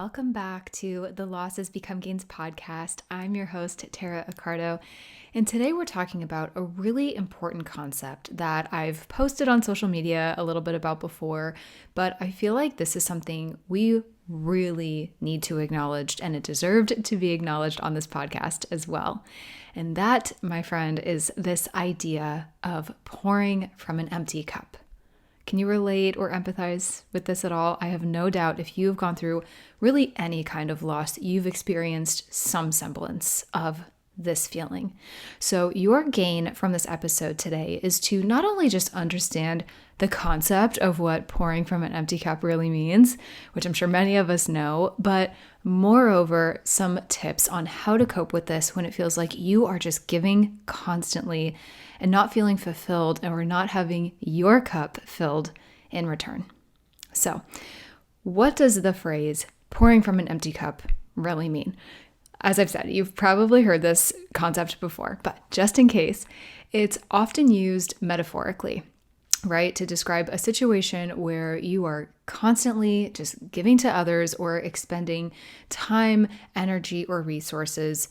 welcome back to the Losses Become Gains podcast. I'm your host, Tara Accardo, and today we're talking about a really important concept that I've posted on social media a little bit about before, but I feel like this is something we really need to acknowledge, and it deserved to be acknowledged on this podcast as well. And that, my friend, is this idea of pouring from an empty cup. Can you relate or empathize with this at all? I have no doubt if you've gone through really any kind of loss, you've experienced some semblance of this feeling. So your gain from this episode today is to not only just understand the concept of what pouring from an empty cup really means, which I'm sure many of us know, but moreover, some tips on how to cope with this when it feels like you are just giving constantly and not feeling fulfilled and we're not having your cup filled in return. So, what does the phrase pouring from an empty cup really mean? As I've said, you've probably heard this concept before, but just in case, it's often used metaphorically, right? To describe a situation where you are constantly just giving to others or expending time, energy, or resources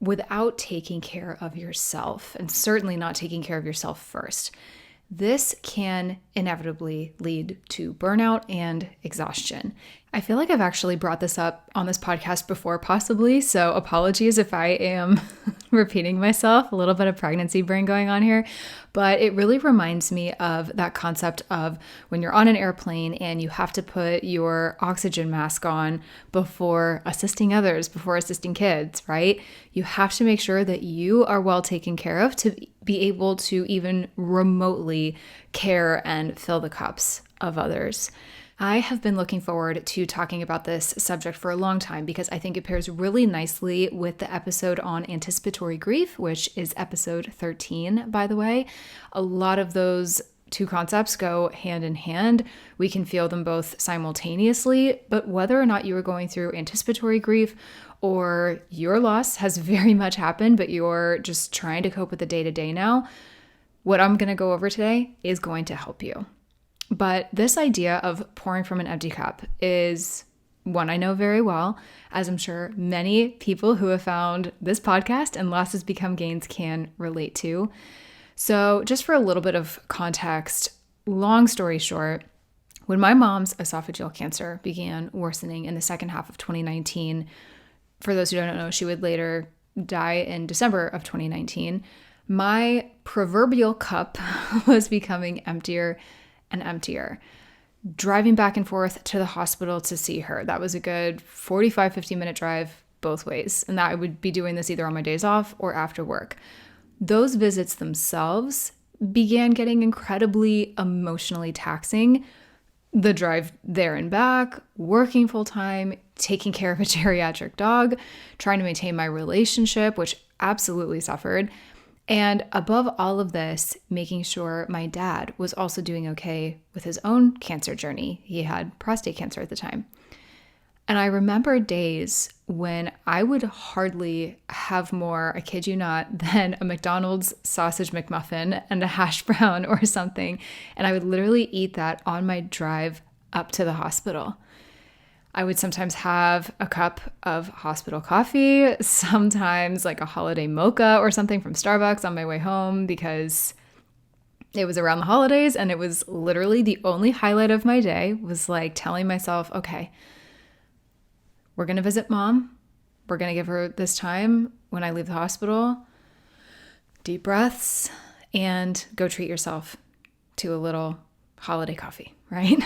without taking care of yourself, and certainly not taking care of yourself first. This can inevitably lead to burnout and exhaustion. I feel like I've actually brought this up on this podcast before, possibly, so apologies if I am repeating myself, a little bit of pregnancy brain going on here, but it really reminds me of that concept of when you're on an airplane and you have to put your oxygen mask on before assisting others, before assisting kids, right? You have to make sure that you are well taken care of to be able to even remotely care and fill the cups of others. I have been looking forward to talking about this subject for a long time because I think it pairs really nicely with the episode on anticipatory grief, which is episode 13, by the way. A lot of those two concepts go hand in hand. We can feel them both simultaneously, but whether or not you are going through anticipatory grief or your loss has very much happened, but you're just trying to cope with the day-to-day now, what I'm going to go over today is going to help you. But this idea of pouring from an empty cup is one I know very well, as I'm sure many people who have found this podcast and Losses Become Gains can relate to. So just for a little bit of context, long story short, when my mom's esophageal cancer began worsening in the second half of 2019, for those who don't know, she would later die in December of 2019, my proverbial cup was becoming emptier and emptier. Driving back and forth to the hospital to see her, that was a good 50 minute drive both ways. And that I would be doing this either on my days off or after work. Those visits themselves began getting incredibly emotionally taxing. The drive there and back, working full time, taking care of a geriatric dog, trying to maintain my relationship, which absolutely suffered. And above all of this, making sure my dad was also doing okay with his own cancer journey. He had prostate cancer at the time. And I remember days when I would hardly have more, I kid you not, than a McDonald's sausage McMuffin and a hash brown or something. And I would literally eat that on my drive up to the hospital. I would sometimes have a cup of hospital coffee, sometimes like a holiday mocha or something from Starbucks on my way home because it was around the holidays and it was literally the only highlight of my day was like telling myself, okay, we're going to visit mom. We're going to give her this time when I leave the hospital. Deep breaths and go treat yourself to a little holiday coffee, right?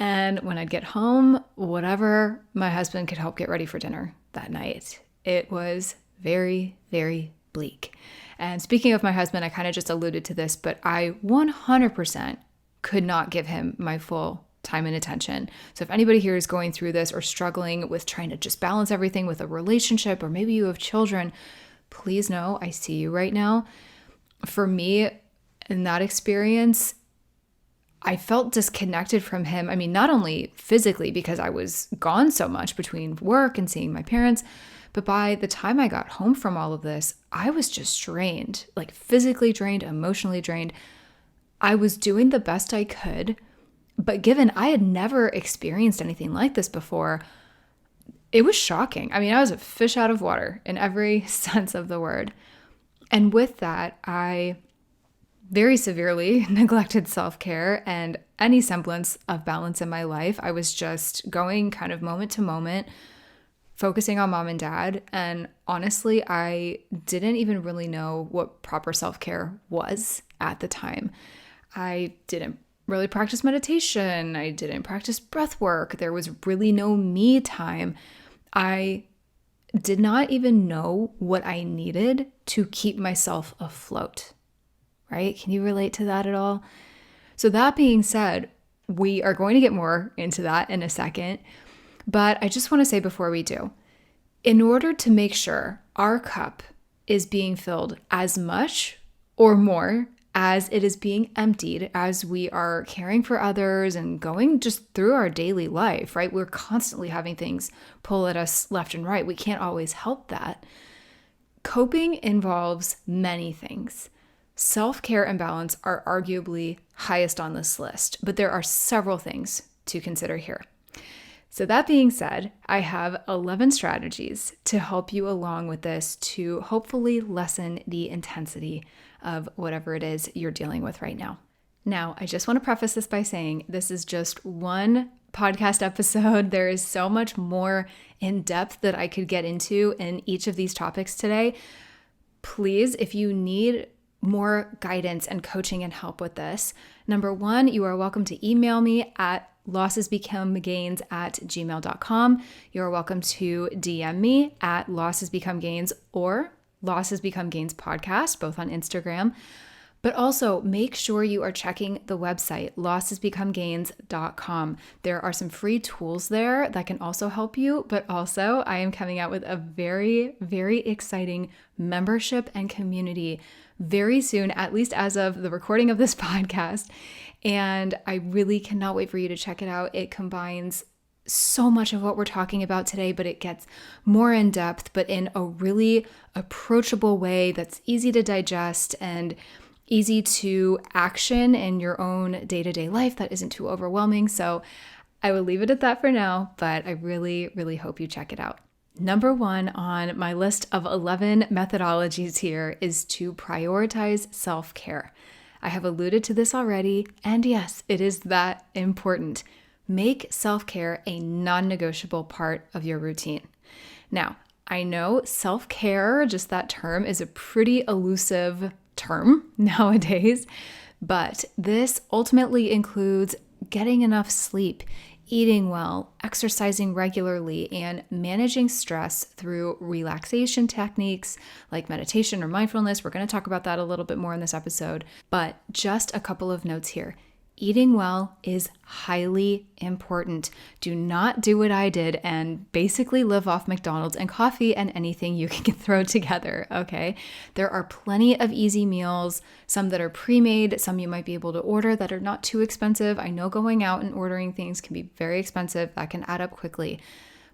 And when I'd get home, whatever my husband could help get ready for dinner that night. It was very, very bleak. And speaking of my husband, I kind of just alluded to this, but I 100% could not give him my full time and attention. So if anybody here is going through this or struggling with trying to just balance everything with a relationship, or maybe you have children, please know I see you right now. For me, in that experience, I felt disconnected from him. I mean, not only physically because I was gone so much between work and seeing my parents, but by the time I got home from all of this, I was just drained, like physically drained, emotionally drained. I was doing the best I could, but given I had never experienced anything like this before, it was shocking. I mean, I was a fish out of water in every sense of the word. And with that, I very severely neglected self-care and any semblance of balance in my life. I was just going kind of moment to moment, focusing on mom and dad. And honestly, I didn't even really know what proper self-care was at the time. I didn't really practice meditation. I didn't practice breath work. There was really no me time. I did not even know what I needed to keep myself afloat, right? Can you relate to that at all? So that being said, we are going to get more into that in a second, but I just want to say before we do, in order to make sure our cup is being filled as much or more as it is being emptied, as we are caring for others and going just through our daily life, right? We're constantly having things pull at us left and right. We can't always help that. Coping involves many things. Self-care and balance are arguably highest on this list, but there are several things to consider here. So that being said, I have 11 strategies to help you along with this to hopefully lessen the intensity of whatever it is you're dealing with right now. Now, I just want to preface this by saying this is just one podcast episode. There is so much more in depth that I could get into in each of these topics today. Please, if you need more guidance and coaching and help with this, number one, you are welcome to email me at lossesbecomegains@gmail.com. You're welcome to DM me at lossesbecomegains or Losses Become Gains podcast, both on Instagram. But also make sure you are checking the website, lossesbecomegains.com. There are some free tools there that can also help you, but also I am coming out with a very, very exciting membership and community very soon, at least as of the recording of this podcast. And I really cannot wait for you to check it out. It combines so much of what we're talking about today, but it gets more in depth, but in a really approachable way that's easy to digest and easy to action in your own day-to-day life that isn't too overwhelming. So I will leave it at that for now, but I really, really hope you check it out. Number one on my list of 11 methodologies here is to prioritize self-care. I have alluded to this already, and yes, it is that important. Make self-care a non-negotiable part of your routine. Now, I know self-care, just that term, is a pretty elusive term nowadays, but this ultimately includes getting enough sleep, eating well, exercising regularly, and managing stress through relaxation techniques like meditation or mindfulness. We're going to talk about that a little bit more in this episode, but just a couple of notes here. Eating well is highly important. Do not do what I did and basically live off McDonald's and coffee and anything you can throw together, okay? There are plenty of easy meals, some that are pre-made, some you might be able to order that are not too expensive. I know going out and ordering things can be very expensive. That can add up quickly.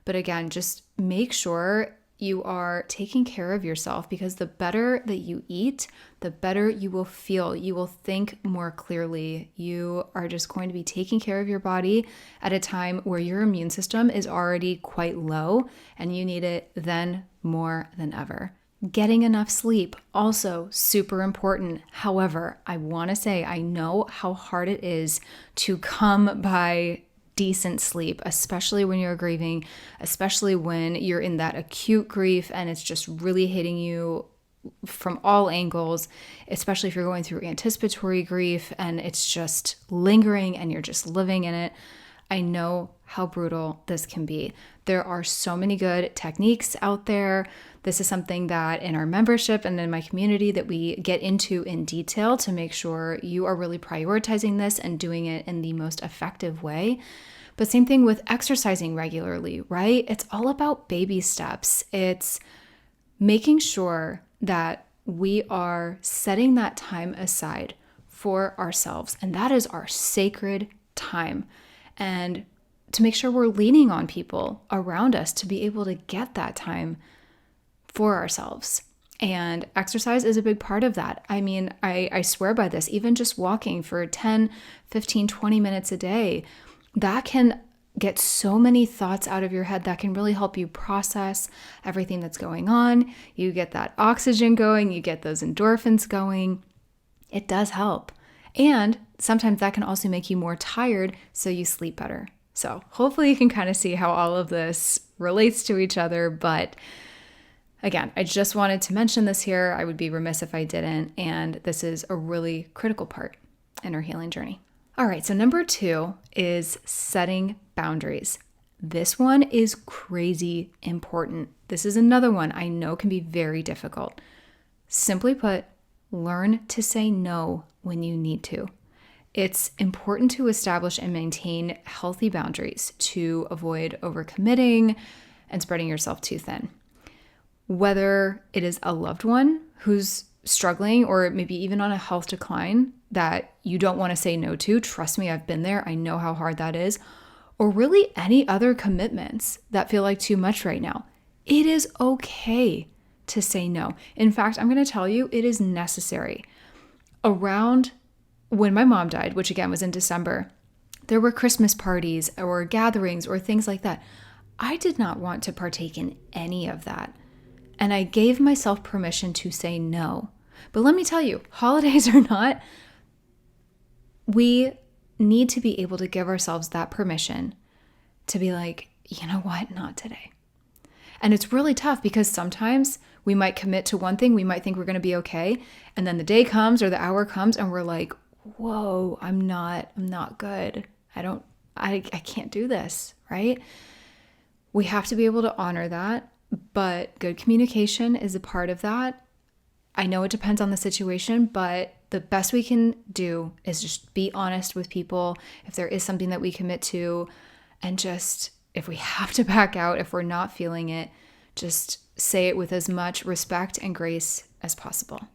But again, just make sure you are taking care of yourself, because the better that you eat, the better you will feel. You will think more clearly. You are just going to be taking care of your body at a time where your immune system is already quite low and you need it then more than ever. Getting enough sleep, also super important. However, I want to say I know how hard it is to come by decent sleep, especially when you're grieving, especially when you're in that acute grief and it's just really hitting you from all angles, especially if you're going through anticipatory grief and it's just lingering and you're just living in it. I know how brutal this can be. There are so many good techniques out there. This is something that in our membership and in my community that we get into in detail to make sure you are really prioritizing this and doing it in the most effective way. But same thing with exercising regularly, right? It's all about baby steps. It's making sure that we are setting that time aside for ourselves. And that is our sacred time. And to make sure we're leaning on people around us to be able to get that time for ourselves. And exercise is a big part of that. I mean, I swear by this, even just walking for 10, 15, 20 minutes a day, that can get so many thoughts out of your head that can really help you process everything that's going on. You get that oxygen going, you get those endorphins going. It does help. And sometimes that can also make you more tired, so you sleep better. So hopefully you can kind of see how all of this relates to each other. But again, I just wanted to mention this here. I would be remiss if I didn't. And this is a really critical part in our healing journey. All right, so number 2 is setting boundaries. This one is crazy important. This is another one I know can be very difficult. Simply put, learn to say no when you need to. It's important to establish and maintain healthy boundaries to avoid overcommitting and spreading yourself too thin. Whether it is a loved one who's struggling or maybe even on a health decline that you don't want to say no to, trust me, I've been there. I know how hard that is. Or really any other commitments that feel like too much right now. It is okay to say no. In fact, I'm going to tell you, it is necessary. Around when my mom died, which again was in December, there were Christmas parties or gatherings or things like that. I did not want to partake in any of that. And I gave myself permission to say no. But let me tell you, holidays or not, we need to be able to give ourselves that permission to be like, you know what, not today. And it's really tough because sometimes we might commit to one thing, we might think we're going to be okay, and then the day comes or the hour comes and we're like, whoa, I'm not good. I can't do this, right? We have to be able to honor that, but good communication is a part of that. I know it depends on the situation, but the best we can do is just be honest with people if there is something that we commit to, and just if we have to back out, if we're not feeling it, just say it with as much respect and grace as possible.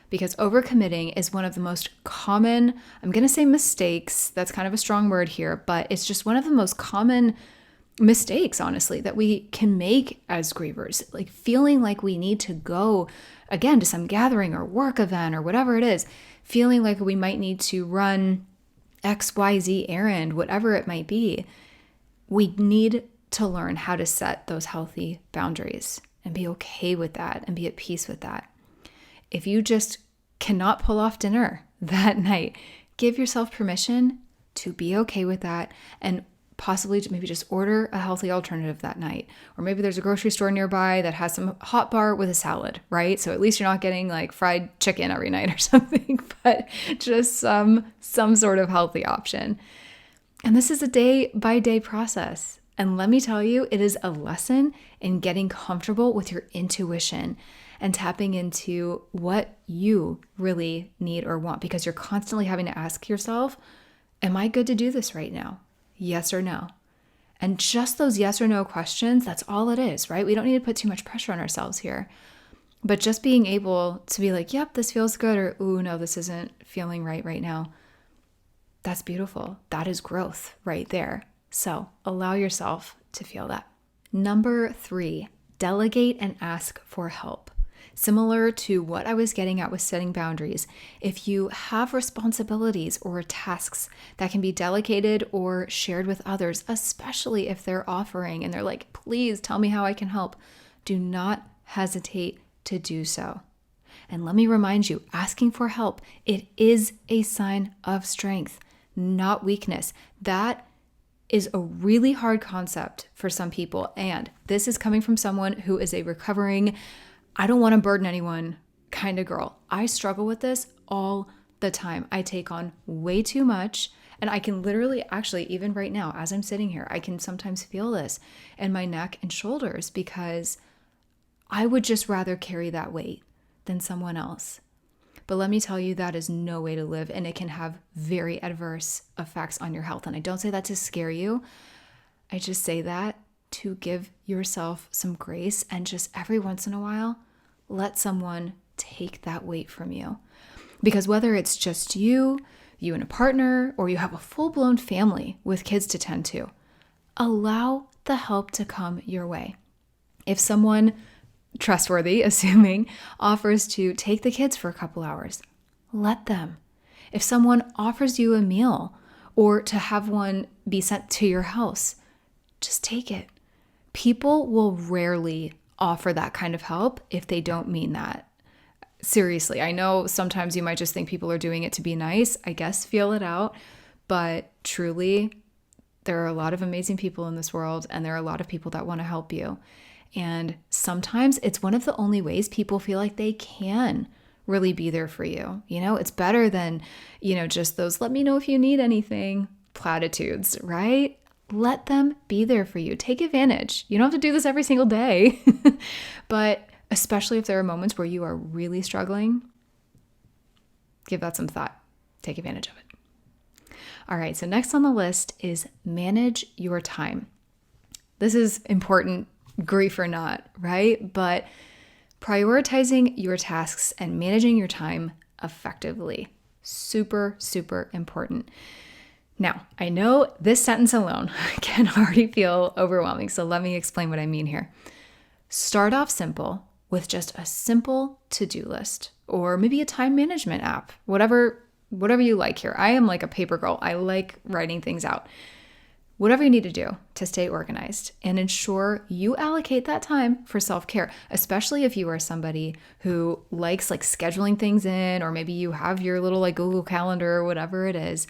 Because overcommitting is one of the most common, I'm going to say mistakes, that's kind of a strong word here, but it's just one of the most common mistakes, honestly, that we can make as grievers, like feeling like we need to go again to some gathering or work event or whatever it is, feeling like we might need to run XYZ errand, whatever it might be. We need to learn how to set those healthy boundaries and be okay with that and be at peace with that. If you just cannot pull off dinner that night, give yourself permission to be okay with that and possibly to maybe just order a healthy alternative that night. Or maybe there's a grocery store nearby that has some hot bar with a salad, right? So at least you're not getting like fried chicken every night or something, but just some sort of healthy option. And this is a day-by-day process. And let me tell you, it is a lesson in getting comfortable with your intuition and tapping into what you really need or want, because you're constantly having to ask yourself, am I good to do this right now? Yes or no? And just those yes or no questions, that's all it is, right? We don't need to put too much pressure on ourselves here. But just being able to be like, yep, this feels good, or ooh, no, this isn't feeling right now. That's beautiful. That is growth right there. So allow yourself to feel that. Number 3, delegate and ask for help. Similar to what I was getting at with setting boundaries, if you have responsibilities or tasks that can be delegated or shared with others, especially if they're offering and they're like, please tell me how I can help, do not hesitate to do so. And let me remind you, asking for help, it is a sign of strength, not weakness. That is a really hard concept for some people. And this is coming from someone who is a recovering, I don't want to burden anyone kind of girl. I struggle with this all the time. I take on way too much. And I can literally, actually, even right now, as I'm sitting here, I can sometimes feel this in my neck and shoulders because I would just rather carry that weight than someone else. But let me tell you, that is no way to live, and it can have very adverse effects on your health. And I don't say that to scare you. I just say that to give yourself some grace and just every once in a while, let someone take that weight from you. Because whether it's just you and a partner, or you have a full-blown family with kids to tend to, allow the help to come your way. If someone trustworthy, assuming, offers to take the kids for a couple hours, let them. If someone offers you a meal or to have one be sent to your house. Just take it. People will rarely offer that kind of help if they don't mean that. Seriously, I know sometimes you might just think people are doing it to be nice. I guess feel it out. But truly, there are a lot of amazing people in this world, and there are a lot of people that want to help you. And sometimes it's one of the only ways people feel like they can really be there for you. It's better than, just those let me know if you need anything platitudes, right? Let them be there for you. Take advantage. You don't have to do this every single day, but especially if there are moments where you are really struggling, give that some thought. Take advantage of it. All right, so next on the list is manage your time. This is important, grief or not, right? But prioritizing your tasks and managing your time effectively, super, super important. Now, I know this sentence alone can already feel overwhelming, so let me explain what I mean here. Start off simple with just a simple to-do list, or maybe a time management app, whatever you like here. I am like a paper girl. I like writing things out. Whatever you need to do to stay organized and ensure you allocate that time for self-care, especially if you are somebody who likes scheduling things in, or maybe you have your little Google Calendar or whatever it is.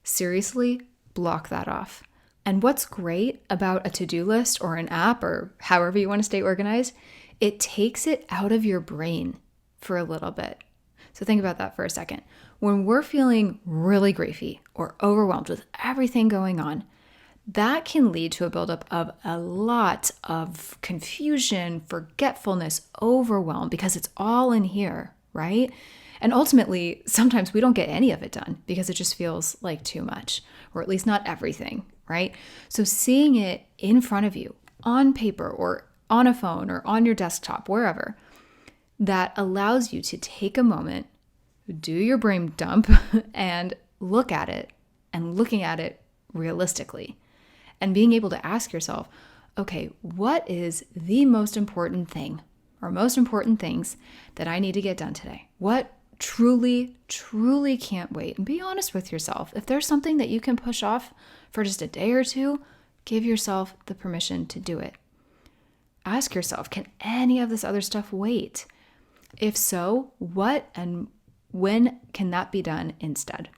Seriously, block that off. And what's great about a to-do list or an app or however you want to stay organized, it takes it out of your brain for a little bit. So think about that for a second. When we're feeling really griefy or overwhelmed with everything going on, that can lead to a buildup of a lot of confusion, forgetfulness, overwhelm, because it's all in here, right? And ultimately, sometimes we don't get any of it done because it just feels like too much, or at least not everything, right? So seeing it in front of you on paper or on a phone or on your desktop, wherever, that allows you to take a moment, do your brain dump, and look at it, and looking at it realistically, and being able to ask yourself, okay, what is the most important thing or most important things that I need to get done today? What truly, truly can't wait? And be honest with yourself. If there's something that you can push off for just a day or two, give yourself the permission to do it. Ask yourself, can any of this other stuff wait? If so, what and when can that be done instead?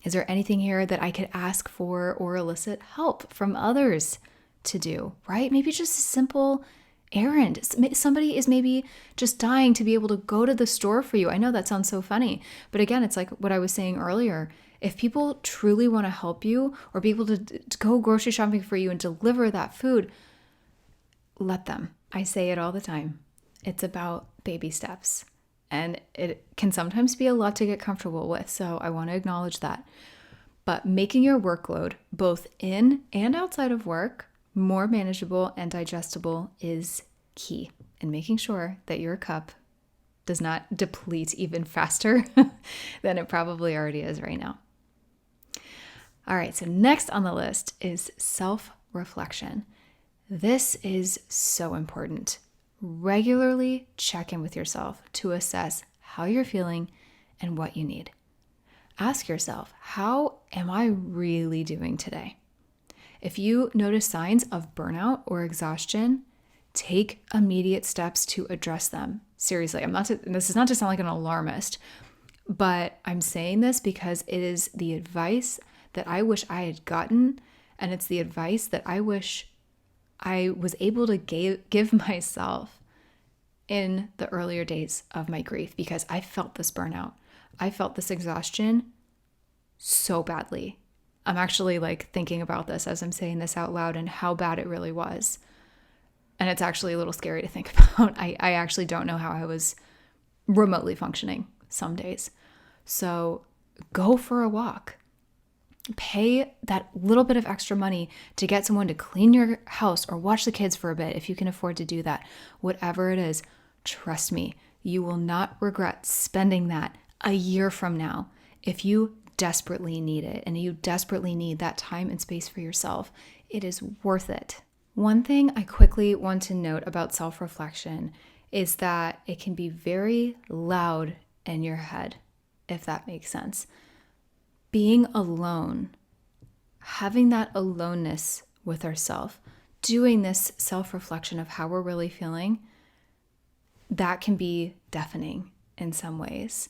Is there anything here that I could ask for or elicit help from others to do, right? Maybe just a simple errand. Somebody is maybe just dying to be able to go to the store for you. I know that sounds so funny, but again, it's like what I was saying earlier. If people truly want to help you or be able to go grocery shopping for you and deliver that food, let them. I say it all the time. It's about baby steps. And it can sometimes be a lot to get comfortable with, so I want to acknowledge that. But making your workload, both in and outside of work, more manageable and digestible is key in making sure that your cup does not deplete even faster than it probably already is right now. All right, so next on the list is self-reflection. This is so important. Regularly check in with yourself to assess how you're feeling and what you need. Ask yourself, how am I really doing today? If you notice signs of burnout or exhaustion, take immediate steps to address them. Seriously, this is not to sound like an alarmist, but I'm saying this because it is the advice that I wish I had gotten, and it's the advice that I wish I was able to give myself in the earlier days of my grief, because I felt this burnout. I felt this exhaustion so badly. I'm actually thinking about this as I'm saying this out loud and how bad it really was. And it's actually a little scary to think about. I actually don't know how I was remotely functioning some days. So go for a walk. Pay that little bit of extra money to get someone to clean your house or watch the kids for a bit if you can afford to do that. Whatever it is, trust me, you will not regret spending that a year from now if you desperately need it and you desperately need that time and space for yourself. It is worth it. One thing I quickly want to note about self-reflection is that it can be very loud in your head, if that makes sense. Being alone having that aloneness with ourselves, doing this self-reflection of how we're really feeling, that can be deafening in some ways.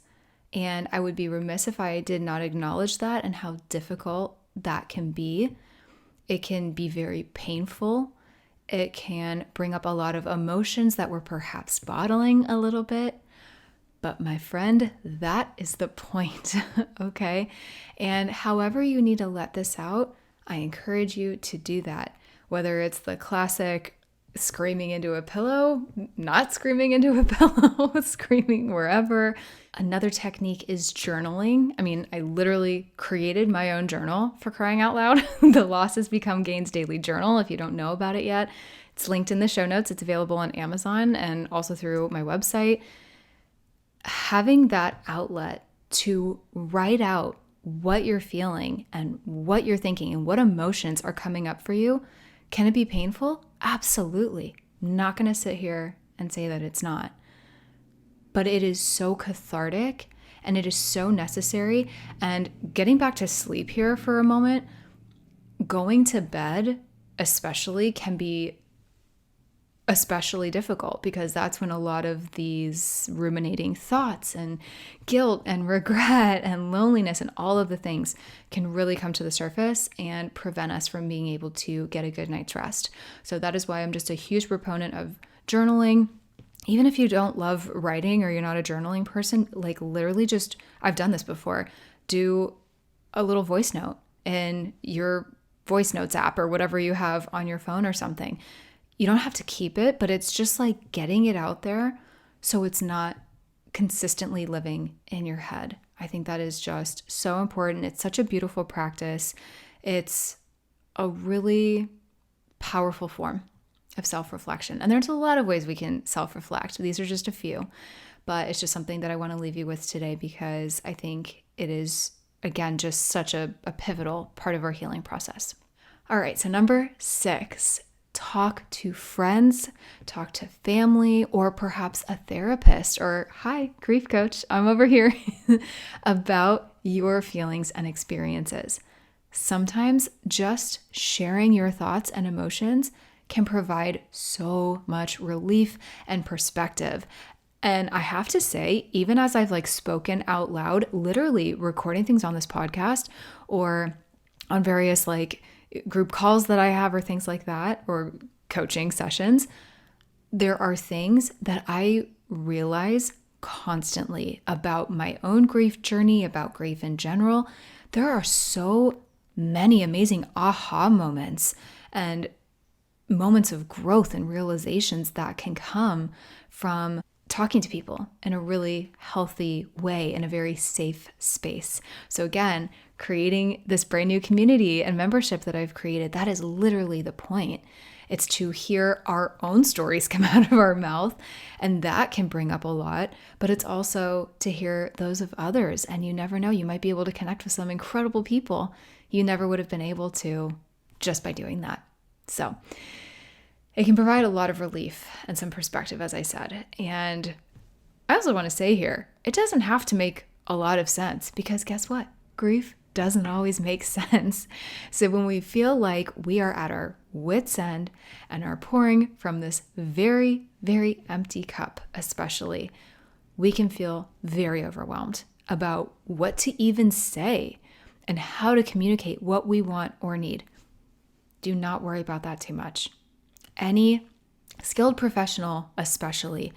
And I would be remiss if I did not acknowledge that and how difficult that can be. It can be very painful. It can bring up a lot of emotions that we're perhaps bottling a little bit. But my friend, that is the point, okay? And however you need to let this out, I encourage you to do that. Whether it's the classic screaming into a pillow, not screaming into a pillow, screaming wherever. Another technique is journaling. I mean, I literally created my own journal, for crying out loud. The Losses Become Gains Daily Journal. If you don't know about it yet, it's linked in the show notes. It's available on Amazon and also through my website. Having that outlet to write out what you're feeling and what you're thinking and what emotions are coming up for you. Can it be painful? Absolutely. Not going to sit here and say that it's not. But it is so cathartic and it is so necessary. And getting back to sleep here for a moment, going to bed especially can be especially difficult because that's when a lot of these ruminating thoughts and guilt and regret and loneliness and all of the things can really come to the surface and prevent us from being able to get a good night's rest. So that is why I'm just a huge proponent of journaling. Even if you don't love writing or you're not a journaling person, like literally just, I've done this before, do a little voice note in your voice notes app or whatever you have on your phone or something. You don't have to keep it, but it's just like getting it out there so it's not consistently living in your head. I think that is just so important. It's such a beautiful practice. It's a really powerful form of self-reflection. And there's a lot of ways we can self-reflect. These are just a few, but it's just something that I want to leave you with today because I think it is, again, just such a pivotal part of our healing process. All right, so number 6. Talk to friends, talk to family, or perhaps a therapist or, hi, grief coach, I'm over here, about your feelings and experiences. Sometimes just sharing your thoughts and emotions can provide so much relief and perspective. And I have to say, even as I've spoken out loud, literally recording things on this podcast or on various group calls that I have or things like that, or coaching sessions, there are things that I realize constantly about my own grief journey, about grief in general. There are so many amazing aha moments and moments of growth and realizations that can come from talking to people in a really healthy way, in a very safe space. So again, creating this brand new community and membership that I've created, that is literally the point. It's to hear our own stories come out of our mouth, and that can bring up a lot, but it's also to hear those of others. And you never know, you might be able to connect with some incredible people you never would have been able to just by doing that. So it can provide a lot of relief and some perspective, as I said. And I also want to say here, it doesn't have to make a lot of sense because guess what? Grief doesn't always make sense. So when we feel like we are at our wits' end and are pouring from this very, very empty cup, especially, we can feel very overwhelmed about what to even say and how to communicate what we want or need. Do not worry about that too much. Any skilled professional, especially,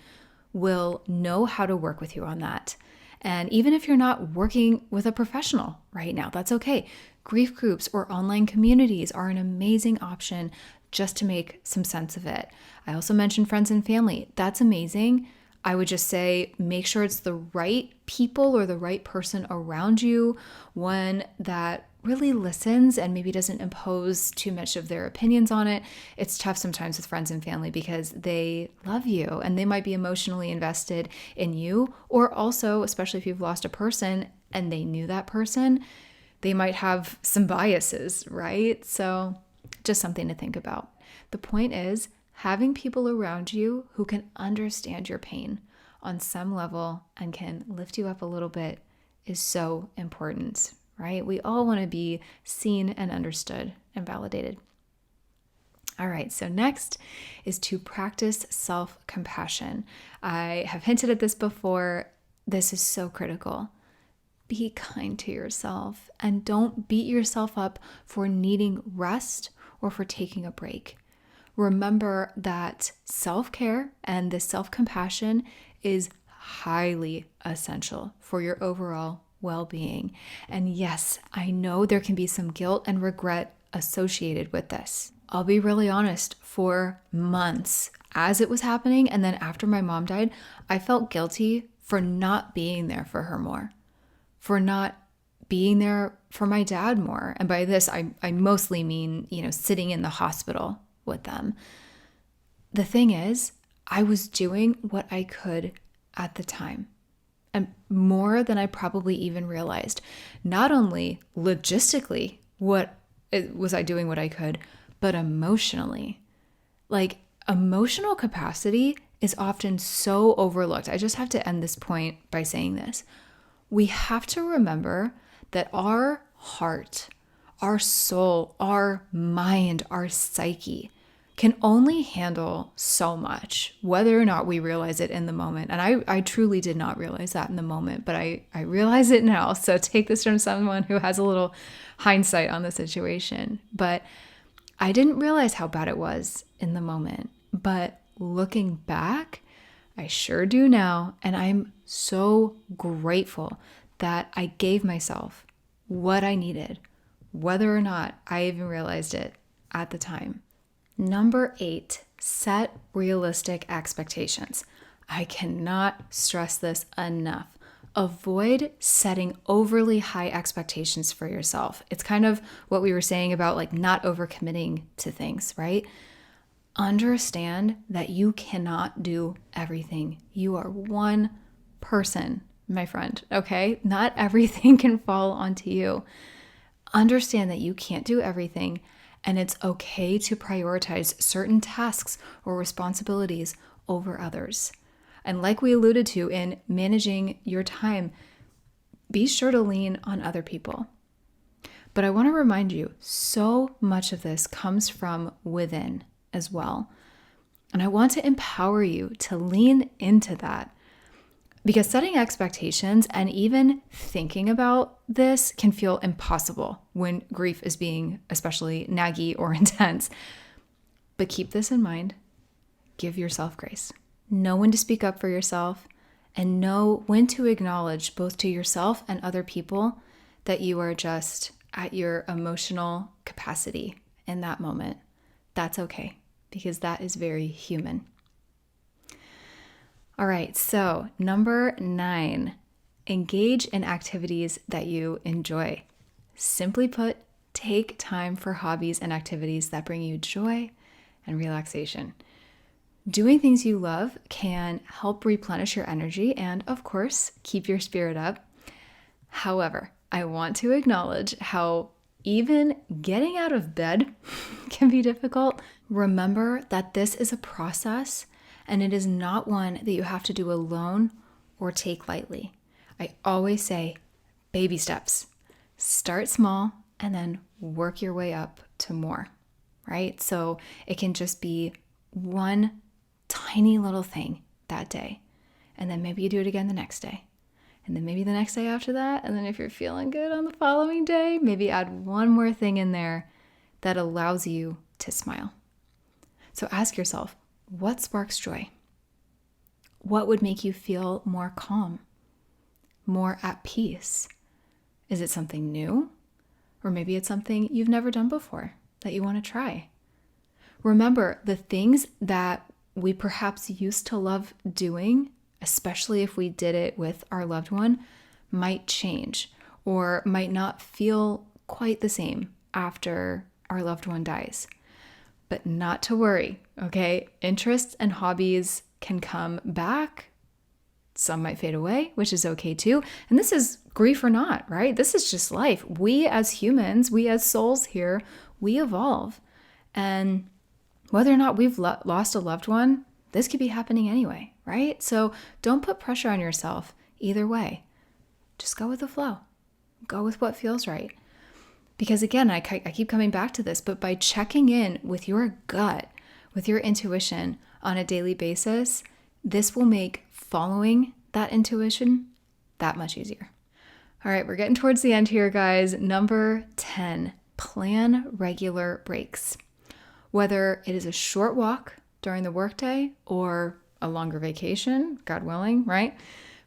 will know how to work with you on that. And even if you're not working with a professional right now, that's okay. Grief groups or online communities are an amazing option just to make some sense of it. I also mentioned friends and family. That's amazing. I would just say make sure it's the right people or the right person around you, one that really listens and maybe doesn't impose too much of their opinions on it. It's tough sometimes with friends and family because they love you and they might be emotionally invested in you, or also, especially if you've lost a person and they knew that person, they might have some biases, right? So just something to think about. The point is having people around you who can understand your pain on some level and can lift you up a little bit is so important, right? We all want to be seen and understood and validated. All right, so next is to practice self-compassion. I have hinted at this before. This is so critical. Be kind to yourself and don't beat yourself up for needing rest or for taking a break. Remember that self-care and this self-compassion is highly essential for your overall well-being. And yes, I know there can be some guilt and regret associated with this. I'll be really honest, for months as it was happening, and then after my mom died, I felt guilty for not being there for her more, for not being there for my dad more. And by this, I mostly mean, sitting in the hospital with them. The thing is, I was doing what I could at the time, and more than I probably even realized. Not only logistically, was I doing what I could, but emotionally. Like, emotional capacity is often so overlooked. I just have to end this point by saying this. We have to remember that our heart, our soul, our mind, our psyche can only handle so much, whether or not we realize it in the moment. And I truly did not realize that in the moment, but I realize it now. So take this from someone who has a little hindsight on the situation. But I didn't realize how bad it was in the moment. But looking back, I sure do now. And I'm so grateful that I gave myself what I needed, whether or not I even realized it at the time. Number 8, set realistic expectations. I cannot stress this enough. Avoid setting overly high expectations for yourself. It's kind of what we were saying about like not overcommitting to things, right? Understand that you cannot do everything. You are one person, my friend, okay? Not everything can fall onto you. Understand that you can't do everything, and it's okay to prioritize certain tasks or responsibilities over others. And like we alluded to in managing your time, be sure to lean on other people. But I want to remind you, so much of this comes from within as well. And I want to empower you to lean into that, because setting expectations and even thinking about this can feel impossible when grief is being especially naggy or intense. But keep this in mind. Give yourself grace. Know when to speak up for yourself, and know when to acknowledge both to yourself and other people that you are just at your emotional capacity in that moment. That's okay, because that is very human. All right, so number 9, engage in activities that you enjoy. Simply put, take time for hobbies and activities that bring you joy and relaxation. Doing things you love can help replenish your energy and, of course, keep your spirit up. However, I want to acknowledge how even getting out of bed can be difficult. Remember that this is a process, and it is not one that you have to do alone or take lightly. I always say baby steps. Start small and then work your way up to more, right? So it can just be one tiny little thing that day, and then maybe you do it again the next day, and then maybe the next day after that, and then if you're feeling good on the following day, maybe add one more thing in there that allows you to smile. So ask yourself, what sparks joy? What would make you feel more calm, more at peace? Is it something new? Or maybe it's something you've never done before that you want to try. Remember, the things that we perhaps used to love doing, especially if we did it with our loved one, might change or might not feel quite the same after our loved one dies. But not to worry, okay? Interests and hobbies can come back. Some might fade away, which is okay too. And this is grief or not, right? This is just life. We as humans, we as souls here, we evolve. And whether or not we've lost a loved one, this could be happening anyway, right? So don't put pressure on yourself either way. Just go with the flow. Go with what feels right. Because again, I keep coming back to this, but by checking in with your gut, with your intuition on a daily basis, this will make following that intuition that much easier. All right, we're getting towards the end here, guys. Number 10, plan regular breaks. Whether it is a short walk during the workday or a longer vacation, God willing, right?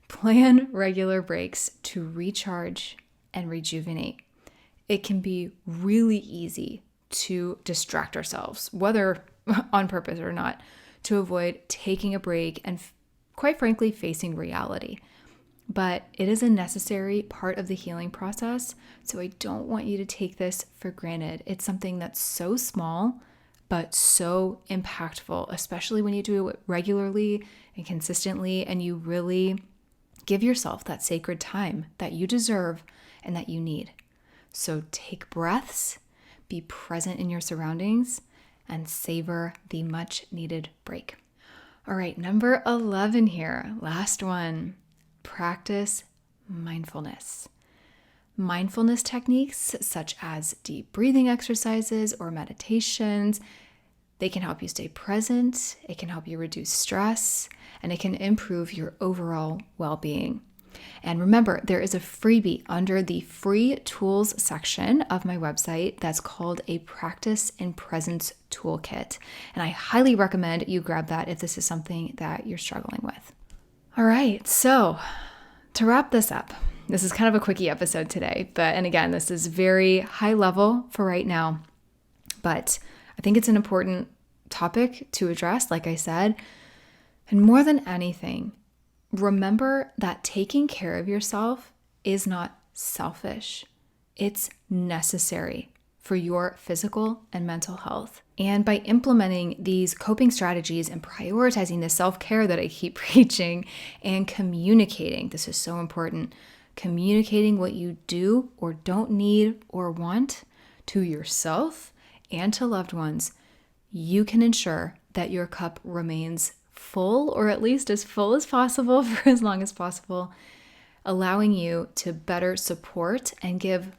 Plan regular breaks to recharge and rejuvenate. It can be really easy to distract ourselves, whether on purpose or not, to avoid taking a break and quite frankly, facing reality. But it is a necessary part of the healing process. So I don't want you to take this for granted. It's something that's so small, but so impactful, especially when you do it regularly and consistently, and you really give yourself that sacred time that you deserve and that you need. So take breaths, be present in your surroundings, and savor the much needed break. All right, number 11 here, last one, practice mindfulness. Mindfulness techniques such as deep breathing exercises or meditations, they can help you stay present, it can help you reduce stress, and it can improve your overall well-being. And remember, there is a freebie under the free tools section of my website that's called a Practice in Presence Toolkit. And I highly recommend you grab that if this is something that you're struggling with. All right, so to wrap this up, this is kind of a quickie episode today, and again, this is very high level for right now, but I think it's an important topic to address, like I said, and more than anything, remember that taking care of yourself is not selfish. It's necessary for your physical and mental health. And by implementing these coping strategies and prioritizing the self-care that I keep preaching and communicating, this is so important, communicating what you do or don't need or want to yourself and to loved ones, you can ensure that your cup remains full, or at least as full as possible for as long as possible, allowing you to better support and give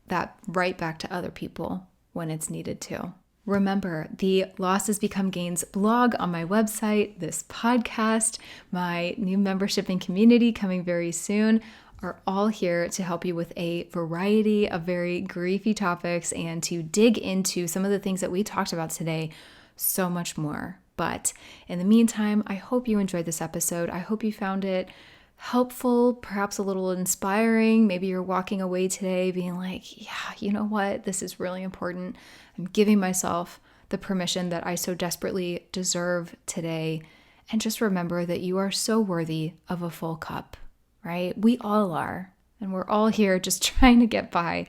that right back to other people when it's needed to. Remember, the Losses Become Gains blog on my website, this podcast, my new membership and community coming very soon are all here to help you with a variety of very griefy topics and to dig into some of the things that we talked about today, so much more. But in the meantime, I hope you enjoyed this episode. I hope you found it helpful, perhaps a little inspiring. Maybe you're walking away today being like, yeah, you know what? This is really important. I'm giving myself the permission that I so desperately deserve today. And just remember that you are so worthy of a full cup, right? We all are. And we're all here just trying to get by.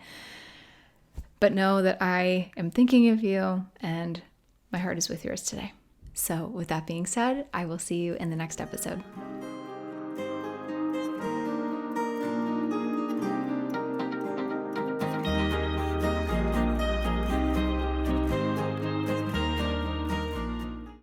But know that I am thinking of you and my heart is with yours today. So with that being said, I will see you in the next episode.